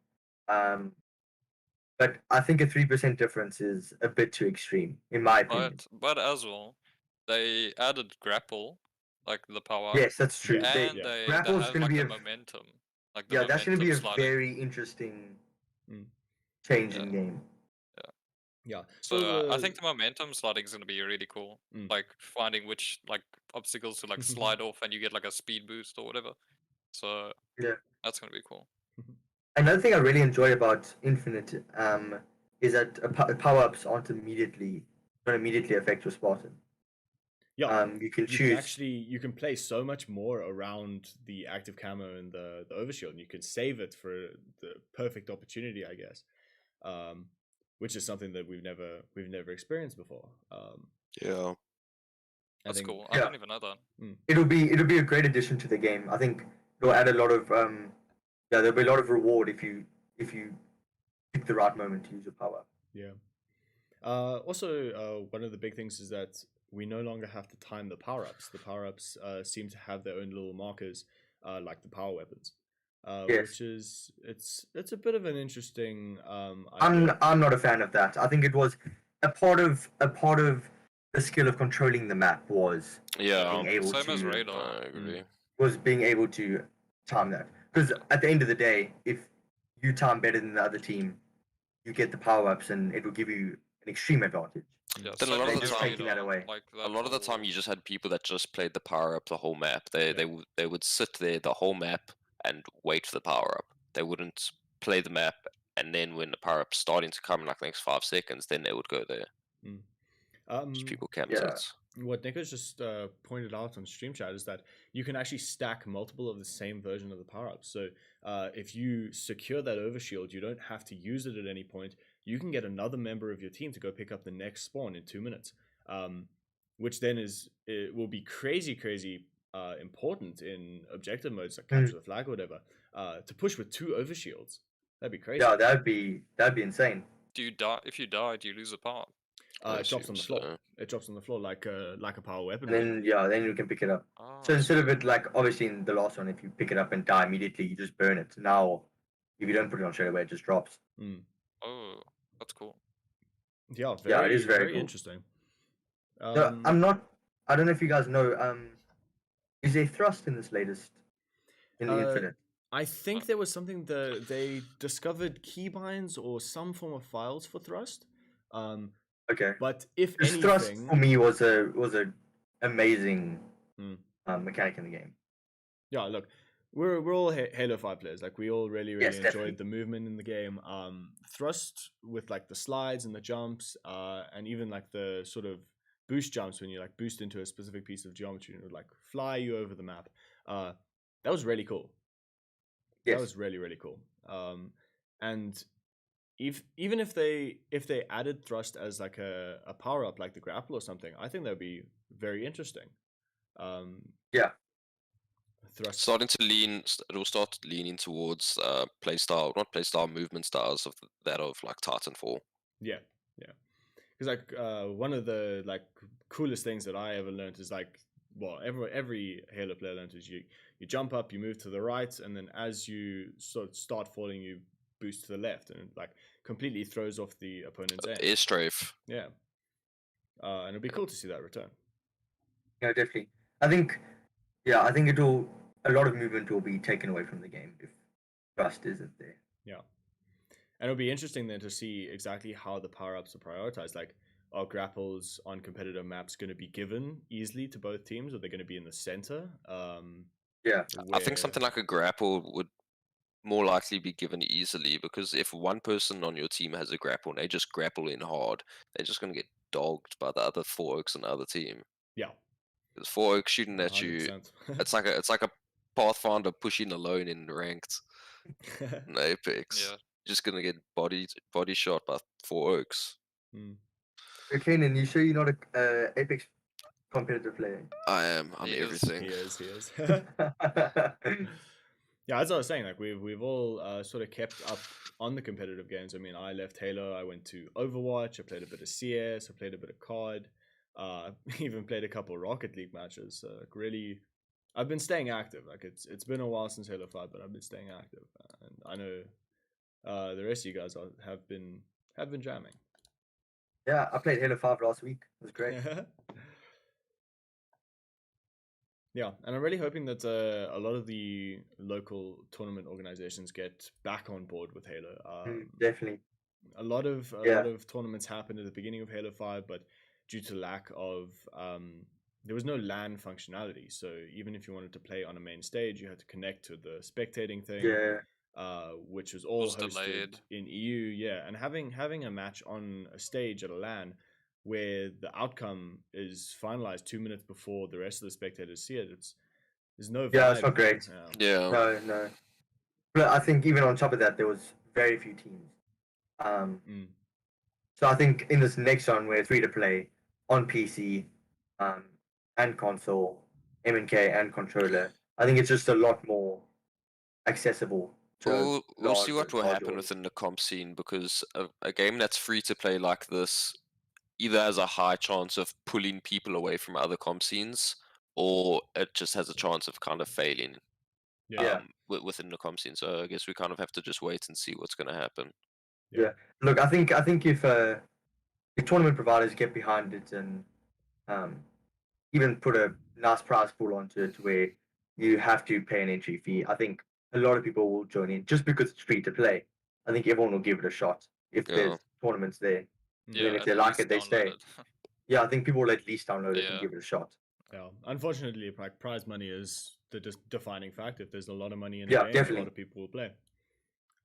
But I think a 3% difference is a bit too extreme, in my opinion. But as well, they added grapple, like the power. Yes, that's true. Yeah. They, And they Grapple's have gonna like be the a- momentum. Like the that's going to be a momentum sliding. very interesting Mm. change Yeah. in game. Yeah. So I think the momentum sliding is going to be really cool. Mm. Like finding which like obstacles to like slide off, and you get like a speed boost or whatever. So Yeah. that's going to be cool. Another thing I really enjoy about Infinite is that power-ups don't immediately affect your Spartan. Yeah. You can You choose. you can play so much more around the active camo and the overshield, and you can save it for the perfect opportunity, I guess. Which is something that we've never experienced before. Yeah. That's think, cool. I Yeah. don't even know that. It'll be a great addition to the game. I think it'll add a lot of there'll be a lot of reward if you pick the right moment to use your power. Yeah. Also, one of the big things is that we no longer have to time the power-ups. The power-ups seem to have their own little markers, like the power weapons. Yes. Which is it's a bit of an interesting idea. I'm not a fan of that. I think it was a part of the skill of controlling the map was Yeah. being able Same as to radar. I agree. time that. Because at the end of the day, if you time better than the other team, you get the power ups, and it will give you an extreme advantage. Yeah, Then a same lot of as the radar, time- taking that away. Like A lot of the time, whole- you just had people that just played the power up the whole map. Yeah. They would sit there the whole map and wait for the power up. They wouldn't play the map, and then when the power up's starting to come in like the next 5 seconds, then they would go there. Just people camped yeah. it. What Nico's just pointed out on stream chat is that you can actually stack multiple of the same version of the power ups. So if you secure that overshield, you don't have to use it at any point. You can get another member of your team to go pick up the next spawn in 2 minutes, which then it will be crazy important in objective modes like capture the flag or whatever, to push with 2 overshields. That'd be crazy. Yeah, that'd be insane. Do you die? If you die, do you lose a part? I It drops on assume the floor. so. It drops on the floor like a power weapon. And then you can pick it up. Oh, So instead of it like obviously in the last one, if you pick it up and die immediately, you just burn it. Now, if you don't put it on straight away, it just drops. oh, that's cool. Yeah, it is very cool. interesting. So I don't know if you guys know. Is there thrust in this latest in the Infinite? I think there was something that they discovered keybinds or some form of files for thrust. Okay. But if This anything, thrust for me was a amazing mechanic in the game. Yeah, look, we're all Halo 5 players. Like we all really Yes, enjoyed definitely. the movement in the game. Thrust with like the slides and the jumps, and even like the sort of boost jumps when you like boost into a specific piece of geometry and it would like fly you over the map. That was really cool. Yes. That was really cool. And even if they added thrust as like a power up like the grapple or something, I think that would be very interesting. Yeah. Thrust. It'll start leaning towards not play style, movement styles of that of like Titanfall. Yeah. Because like one of the like coolest things that I ever learned is like, well, every Halo player learned is you jump up, you move to the right, and then as you sort of start falling, you boost to the left, and it like completely throws off the opponent's aim. Air strafe. Yeah. And it'd be cool to see that return. Yeah, definitely. I think a lot of movement will be taken away from the game if thrust isn't there. Yeah. And it'll be interesting then to see exactly how the power-ups are prioritized. Like, are grapples on competitive maps going to be given easily to both teams, or are they going to be in the center? Yeah. I think something like a grapple would more likely be given easily, because if one person on your team has a grapple and they just grapple in hard, they're just going to get dogged by the other 4 oaks on the other team. Yeah. There's 4 oaks shooting at you. 100%. It's like a Pathfinder pushing alone in ranked in Apex. Yeah. You're just gonna get body shot by 4 oaks. Canaan, you sure you're not a Apex competitive player? I am. I'm He is. everything. He is. Yeah, as I was saying, like we've all sort of kept up on the competitive games. I mean, I left Halo, I went to Overwatch, I played a bit of CS, I played a bit of COD, even played a couple Rocket League matches. So like really, I've been staying active. Like it's been a while since Halo 5, but I've been staying active, and I know the rest of you guys have been jamming. Yeah, I played Halo 5 last week. It was great. Yeah, and I'm really hoping that a lot of the local tournament organizations get back on board with Halo. Definitely. A lot of tournaments happened at the beginning of Halo 5, but due to lack of there was no LAN functionality. So even if you wanted to play on a main stage, you had to connect to the spectating thing. Yeah. Which was all hosted delayed. in EU, yeah, and having a match on a stage at a LAN where the outcome is finalized 2 minutes before the rest of the spectators see it, there's no vibe. Yeah, it's not great. Yeah. No. But I think even on top of that, there was very few teams. So I think in this next one where it's free to play on PC, and console, M&K and controller, I think it's just a lot more accessible. We'll see what will happen within the comp scene, because a game that's free to play like this either has a high chance of pulling people away from other comp scenes, or it just has a chance of kind of failing within the comp scene. So I guess we kind of have to just wait and see what's going to happen. Yeah. Look, I think if tournament providers get behind it and even put a nice prize pool onto it where you have to pay an entry fee, I think a lot of people will join in just because it's free to play. I think everyone will give it a shot if there's tournaments there. Yeah, and then if they like it, they stay. Yeah, I think people will at least download it and give it a shot. Yeah, unfortunately, like prize money is the defining factor. If there's a lot of money in a game, definitely. a lot of people will play.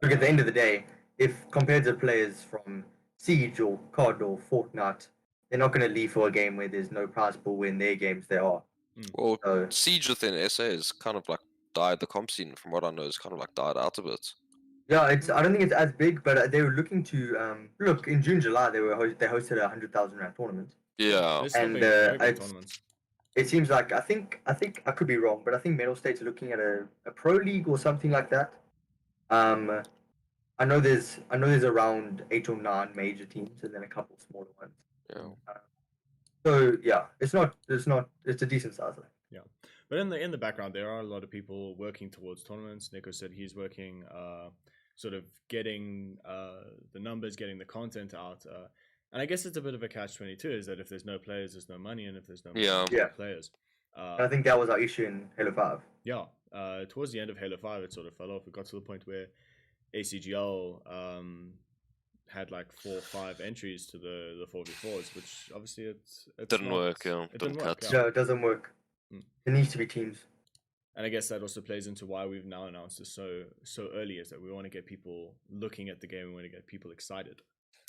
Look, at the end of the day, if competitive players from Siege or COD or Fortnite, they're not going to leave for a game where there's no prize pool. In their games, there are. Well, Siege within SA is kind of like died. The comp scene, from what I know, is kind of like died out a bit. Yeah, I don't think it's as big, but they were looking to look in June, July. They hosted a 100,000 rand tournament. Yeah, and it seems like I think I could be wrong, but I think Metal State's looking at a pro league or something like that. I know there's around 8 or 9 major teams and then a couple smaller ones. Yeah. So yeah, it's a decent size. Yeah, but in the background there are a lot of people working towards tournaments. Nico said he's working sort of getting the numbers, getting the content out. And I guess it's a bit of a catch-22 is that if there's no players, there's no money, and if there's no money, there's no players. I think that was our issue in Halo 5. Yeah, towards the end of Halo 5, it sort of fell off. It got to the point where ACGL had like 4 or 5 entries to the 4v4s, which obviously it didn't work. Yeah, it didn't work. No, it doesn't work. It needs to be teams. And I guess that also plays into why we've now announced this so early, is that we want to get people looking at the game, we want to get people excited.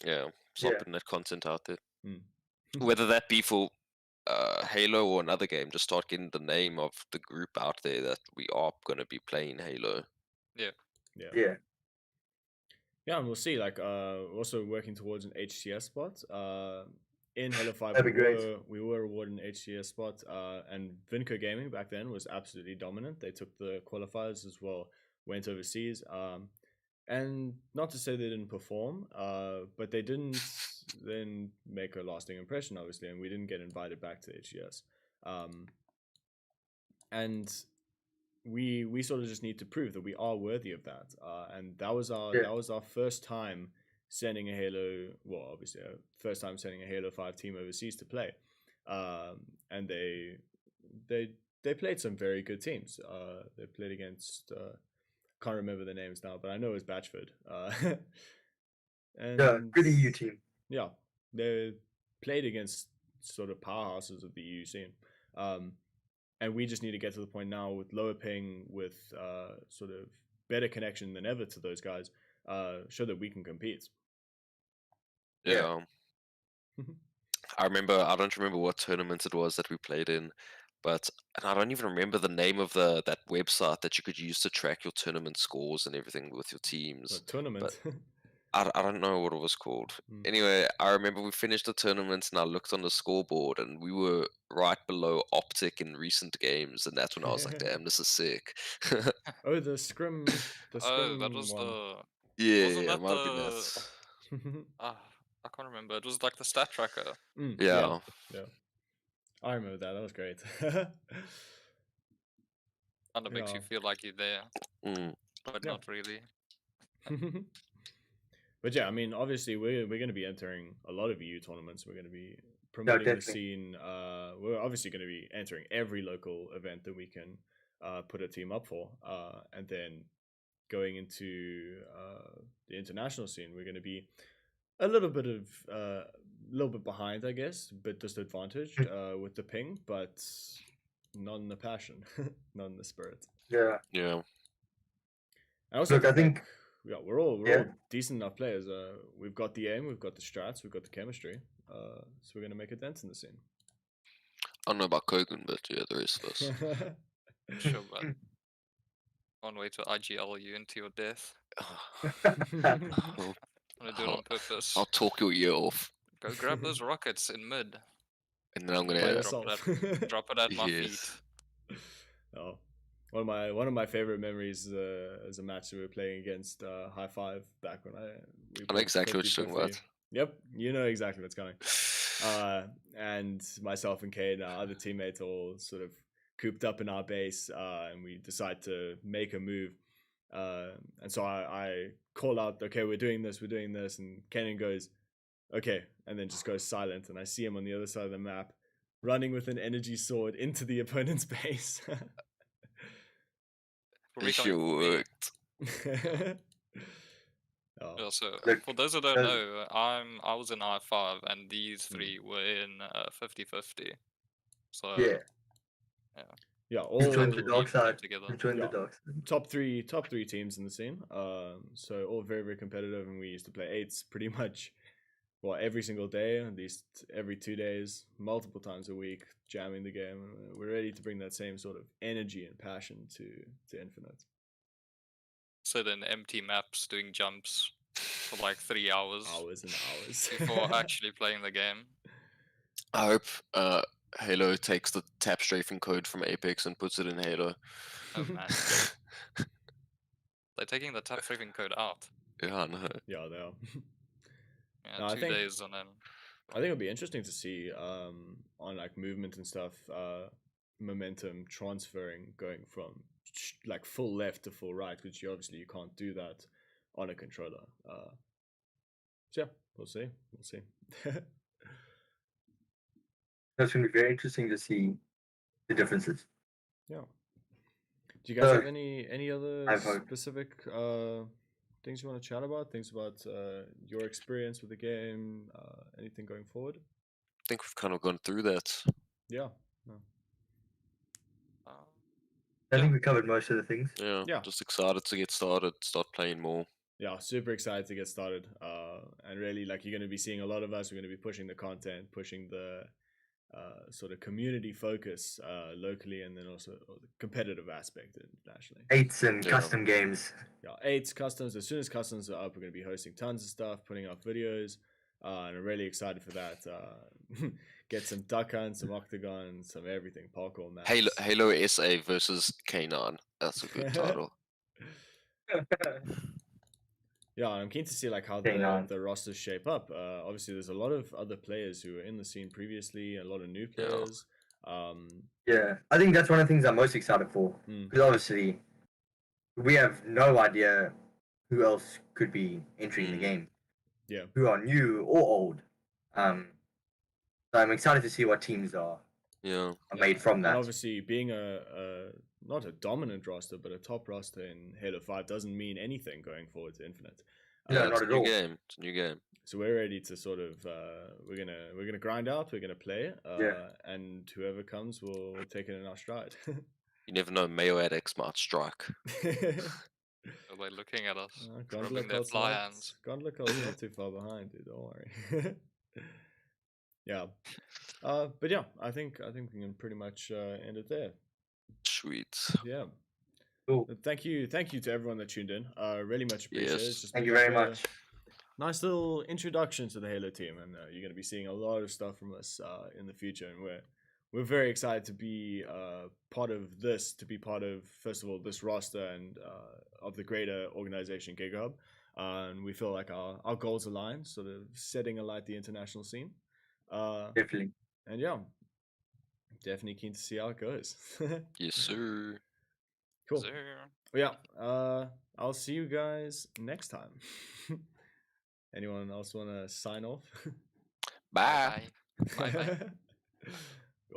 Yeah, start putting that content out there. Whether that be for Halo or another game, just start getting the name of the group out there that we are going to be playing Halo. Yeah, and we'll see. Like, also working towards an HCS spot. In Halo 5, we were awarded an HCS spot, and Vinco Gaming back then was absolutely dominant. They took the qualifiers as well, went overseas. And not to say they didn't perform, but they didn't then make a lasting impression, obviously, and we didn't get invited back to HCS. And we sort of just need to prove that we are worthy of that. And that was our first time sending a Halo, well, obviously, first time sending a Halo 5 team overseas to play. And they played some very good teams. They played against... can't remember the names now, but I know it was Batchford. And good EU team. Yeah, they played against sort of powerhouses of the EU scene. And we just need to get to the point now with lower ping, with sort of better connection than ever to those guys, show that we can compete. Yeah. I don't remember what tournament it was that we played in, and I don't even remember the name of that website that you could use to track your tournament scores and everything with your teams. Tournament. I don't know what it was called. Mm. Anyway, I remember we finished the tournament and I looked on the scoreboard and we were right below Optic in recent games, and that's when I was like, damn, this is sick. Oh, the scrim. The scrim Oh, that was one. Wasn't Yeah, that it might have been the? that. I can't remember. It was like the stat tracker. Yeah. Yeah. I remember that. That was great. Kind of makes you Yeah. feel like you're there, Mm. but Yeah. not really. But yeah, I mean, obviously we're going to be entering a lot of EU tournaments. We're going to be promoting the definitely. scene. We're obviously going to be entering every local event that we can put a team up for, and then going into the international scene, we're going to be a little bit behind, I guess, but disadvantaged with the ping, but not in the passion, not in the spirit. Yeah. Yeah. I also Look, I think, think- yeah, we're all Yeah. decent enough players. We've got the aim, we've got the strats, we've got the chemistry. So we're gonna make a dent in the scene. I don't know about Kegan, but yeah, the rest of us. Sure, but one way to IGL you into your death. I'll, I'm gonna do it on purpose. I'll talk your ear off, Go grab those rockets in mid. and then I'm By gonna. yourself. Drop it at my Yes. feet. Oh, one of my favorite memories is a match that we were playing against High Five back when I know exactly what you're talking about. Yep, you know exactly what's coming. And myself and Cade, our other teammates, all sort of cooped up in our base, and we decide to make a move. And so I call out, okay, we're doing this, and Canaan goes, okay, and then just goes silent, and I see him on the other side of the map, running with an energy sword into the opponent's base. Probably It coming sure for me. worked. Oh. Yeah, so Look, for those who don't those- know, I was in I5 and these three were in 50-50. So Yeah, You all joined the Even dark side. together. You joined Yeah. the dark side. top three teams in the scene. So all very, very competitive, and we used to play eights pretty much, well, every single day, at least every 2 days, multiple times a week, jamming the game. We're ready to bring that same sort of energy and passion to Infinite. sit in empty maps doing jumps for like 3 hours Hours and hours. before actually playing the game. I hope Halo takes the tap strafing code from Apex and puts it in Halo. Oh man, they're taking the tap strafing code out. Yeah, I know. Yeah, they are. Yeah, No, I 2 think- days and then I think it'll be interesting to see on like movement and stuff, momentum transferring, going from like full left to full right, which you obviously you can't do that on a controller. So yeah, we'll see. That's going to be very interesting to see the differences. Yeah. Do you guys have So, any other I've heard- specific things you want to chat about? Things about your experience with the game? Anything going forward? I think we've kind of gone through that. Yeah. I think we covered most of the things. Yeah, Yeah. just excited to get started, start playing more. Yeah, super excited to get started. And really, like, you're going to be seeing a lot of us. We're going to be pushing the content, pushing the sort of community focus locally, and then also the competitive aspect internationally. Eights and Yeah. custom games. Yeah, eights, customs. As soon as customs are up, we're going to be hosting tons of stuff, putting up videos, and I'm really excited for that. Get some duck hunt, some octagon, some everything, parkour, maps. Halo SA versus Canaan. That's a good title. Yeah, I'm keen to see like how Canaan. the rosters shape up. Obviously, there's a lot of other players who were in the scene previously, a lot of new Yeah. players. Yeah, I think that's one of the things I'm most excited for. Mm. Because obviously, we have no idea who else could be entering the Mm. game, Yeah. who are new or old. So I'm excited to see what teams are Yeah. made from And that. obviously, being a not a dominant roster, but a top roster in Halo 5 doesn't mean anything going forward to Infinite. No, It's not a at new all. game. It's a new game. So we're ready to sort of we're gonna grind out. We're gonna play, Yeah. and whoever comes, we'll take it in our stride. You never know, Mayo Addicts might strike. So they're looking at us, Gauntlet rubbing their Cult's fly not- hands. Gauntlet Cult's not too far behind, dude. Don't worry. Yeah. But yeah, I think we can pretty much end it there. Sweet. Yeah. Cool. Thank you to everyone that tuned in. Really much appreciated. Yes. It's just Thank been you like very much. nice little introduction to the Halo team, and you're going to be seeing a lot of stuff from us in the future, and we're very excited to be part of this, to be part of, first of all, this roster and of the greater organization GigaHub. And we feel like our goals align, sort of setting alight the international scene. Definitely. And yeah, definitely keen to see how it goes. Yes, sir. Cool. So, Well, yeah, I'll see you guys next time. Anyone else want to sign off? Bye. bye. Bye bye.